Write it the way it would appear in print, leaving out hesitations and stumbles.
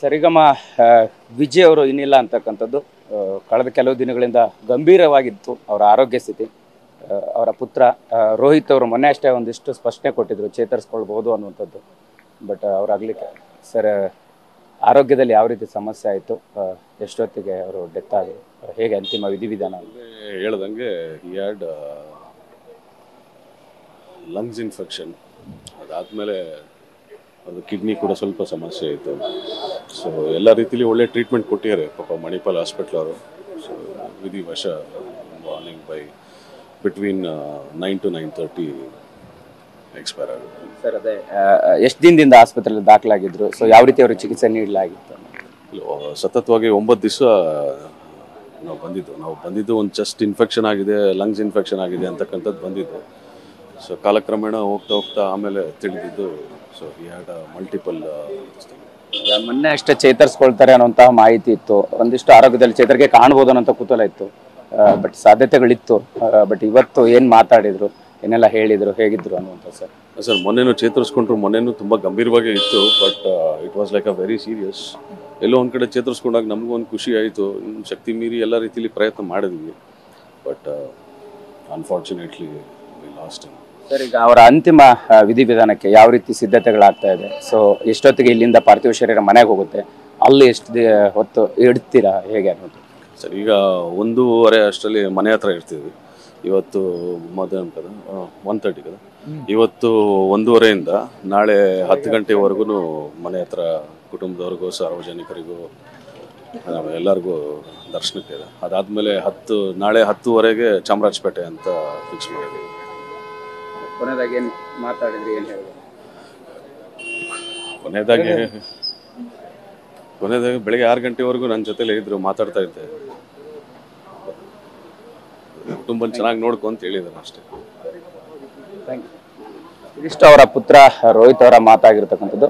ಸರಿಗಮ ವಿಜಯ್ ಅವರು ಇನ್ನಿಲ್ಲ ಅಂತಕ್ಕಂಥದ್ದು ಕಳೆದ ಕೆಲವು ದಿನಗಳಿಂದ ಗಂಭೀರವಾಗಿತ್ತು ಅವರ ಆರೋಗ್ಯ ಸ್ಥಿತಿ. ಅವರ ಪುತ್ರ ರೋಹಿತ್ ಅವರು ಮೊನ್ನೆ ಅಷ್ಟೇ ಒಂದಿಷ್ಟು ಸ್ಪಷ್ಟನೆ ಕೊಟ್ಟಿದ್ರು, ಚೇತರಿಸ್ಕೊಳ್ಬಹುದು ಅನ್ನುವಂಥದ್ದು. ಬಟ್ ಅವರಾಗಲಿಕ್ಕೆ ಸರ್ ಆರೋಗ್ಯದಲ್ಲಿ ಯಾವ ರೀತಿ ಸಮಸ್ಯೆ ಆಯಿತು, ಎಷ್ಟೊತ್ತಿಗೆ ಅವರು ಡೆತ್ ಆದರು, ಹೇಗೆ ಅಂತಿಮ ವಿಧಿವಿಧಾನ ಹೇಳ್ದಂಗೆ ಈ ಹ್ಯಾಡ್ ಲಂಗ್ಸ್ ಇನ್ಫೆಕ್ಷನ್, ಅದಾದಮೇಲೆ ಅದು ಕಿಡ್ನಿ ಕೂಡ ಸ್ವಲ್ಪ ಸಮಸ್ಯೆ ಆಯಿತು. ಸೊ ಎಲ್ಲ ರೀತಿಲಿ ಒಳ್ಳೆ ಟ್ರೀಟ್ಮೆಂಟ್ ಕೊಟ್ಟಿದ್ದಾರೆ ಪಾಪ ಮಣಿಪಾಲ್ ಹಾಸ್ಪಿಟ್ಲ್ ಅವರು. ಸೊ ವಿಧಿವಶ ಮಾರ್ನಿಂಗ್ ಬಿಟ್ವೀನ್ 9 to 9:30 ಎಕ್ಸ್ಪೈರ್ ಆಗುತ್ತೆ. ಸರ್ ಅದೇ ಎಷ್ಟು ದಿನದಿಂದ ಆಸ್ಪತ್ರೆಯಲ್ಲಿ ದಾಖಲಾಗಿದ್ರು, ಸೊ ಯಾವ ರೀತಿ ಅವರು ಚಿಕಿತ್ಸೆ ನೀಡಲಾಗಿತ್ತು? ಸತತವಾಗಿ 9 ದಿವಸ ನಾವು ಬಂದಿದ್ದು ಒಂದು ಚೆಸ್ಟ್ ಇನ್ಫೆಕ್ಷನ್ ಆಗಿದೆ, ಲಂಗ್ಸ್ ಇನ್ಫೆಕ್ಷನ್ ಆಗಿದೆ ಅಂತಕ್ಕಂಥದ್ದು ಬಂದಿದ್ದು. ಸೊ ಕಾಲಕ್ರಮೇಣ ಹೋಗ್ತಾ ಆಮೇಲೆ ತಿಳಿದಿದ್ದು. ಸೊ ಈ ಹ್ಯಾಡ್ ಮಲ್ಟಿಪಲ್ ಮೊನ್ನೆ ಅಷ್ಟೇ ಚೇತರಿಸ್ಕೊಳ್ತಾರೆ ಅನ್ನೋಂತಹ ಮಾಹಿತಿ ಇತ್ತು, ಒಂದಿಷ್ಟು ಆರೋಗ್ಯದಲ್ಲಿ ಚೇತರಿಕೆ ಕಾಣ್ಬೋದು ಅನ್ನೋಂಥ ಕುತೂಹಲ ಇತ್ತು, ಬಟ್ ಸಾಧ್ಯತೆಗಳಿತ್ತು. ಬಟ್ ಇವತ್ತು ಏನು ಮಾತಾಡಿದ್ರು, ಏನೆಲ್ಲ ಹೇಳಿದ್ರು, ಹೇಗಿದ್ರು ಅನ್ನುವಂಥ ಸರ್ ಮೊನ್ನೆನೂ ಚೇತರಿಸ್ಕೊಂಡ್ರು, ಮೊನ್ನೆನೂ ತುಂಬ ಗಂಭೀರವಾಗೇ ಇತ್ತು. But it was like a very serious. ಎಲ್ಲೋ ಒಂದು ಕಡೆ ಚೇತರಿಸ್ಕೊಂಡಾಗ ನಮಗೂ ಒಂದು ಖುಷಿ ಆಯಿತು. ಶಕ್ತಿ ಮೀರಿ ಎಲ್ಲ ರೀತಿಯಲ್ಲಿ ಪ್ರಯತ್ನ ಮಾಡಿದ್ವಿ, but unfortunately V last. Sir ಈಗ ಅವರ ಅಂತಿಮ ವಿಧಿವಿಧಾನಕ್ಕೆ ಯಾವ ರೀತಿ ಸಿದ್ಧತೆಗಳಾಗ್ತಾ ಇದೆ? ಸೊ ಎಷ್ಟೊತ್ತಿಗೆ ಇಲ್ಲಿಂದ ಪಾರ್ಥಿವ ಶರೀರ ಮನೆಗೆ ಹೋಗುತ್ತೆ, ಅಲ್ಲಿ ಎಷ್ಟು ಹೊತ್ತು ಇಡ್ತೀರಾ, ಹೇಗೆ ಅನ್ನೋದು? ಸರ್ ಈಗ 1:30 ಅಷ್ಟರಲ್ಲಿ ಮನೆ ಹತ್ರ ಇರ್ತೀವಿ. ಇವತ್ತು ಮಧ್ಯಾಹ್ನ ಕದ 1:30 ಕದ, ಇವತ್ತು 1:30ಇಂದ ನಾಳೆ 10 ಗಂಟೆವರೆಗೂ ಮನೆ ಹತ್ರ ಕುಟುಂಬದವ್ರಿಗೂ ಸಾರ್ವಜನಿಕರಿಗೂ ಎಲ್ಲರಿಗೂ ದರ್ಶನಕ್ಕೆ ಇದೆ. ಅದಾದಮೇಲೆ ನಾಳೆ 10:30ಗೆ ಚಾಮರಾಜಪೇಟೆ ಅಂತ ಫಿಕ್ಸ್ ಮಾಡಿದ್ದೀವಿ. ಕೊನೆಯದಾಗಿ ಏನು ಮಾತಾಡಿದ್ರಿ, ಏನು ಹೇಳಿದ್ರು? ಕೊನೆಯದಾಗಿ ಬೆಳಗ್ಗೆ 6 ಗಂಟೆವರೆಗೂ ನನ್ನ ಜೊತೆಲೇ ಇದ್ರು, ಮಾತಾಡ್ತಾ ಇದ್ದೆ. ಕುಟುಂಬ ಚೆನ್ನಾಗಿ ನೋಡ್ಕೊಂತ ಹೇಳಿದ್ದಾರೆ ಅಷ್ಟೇ. ಇದಿಷ್ಟು ಅವರ ಪುತ್ರ ರೋಹಿತ್ ಅವರ ಮಾತಾಗಿರ್ತಕ್ಕಂಥದ್ದು.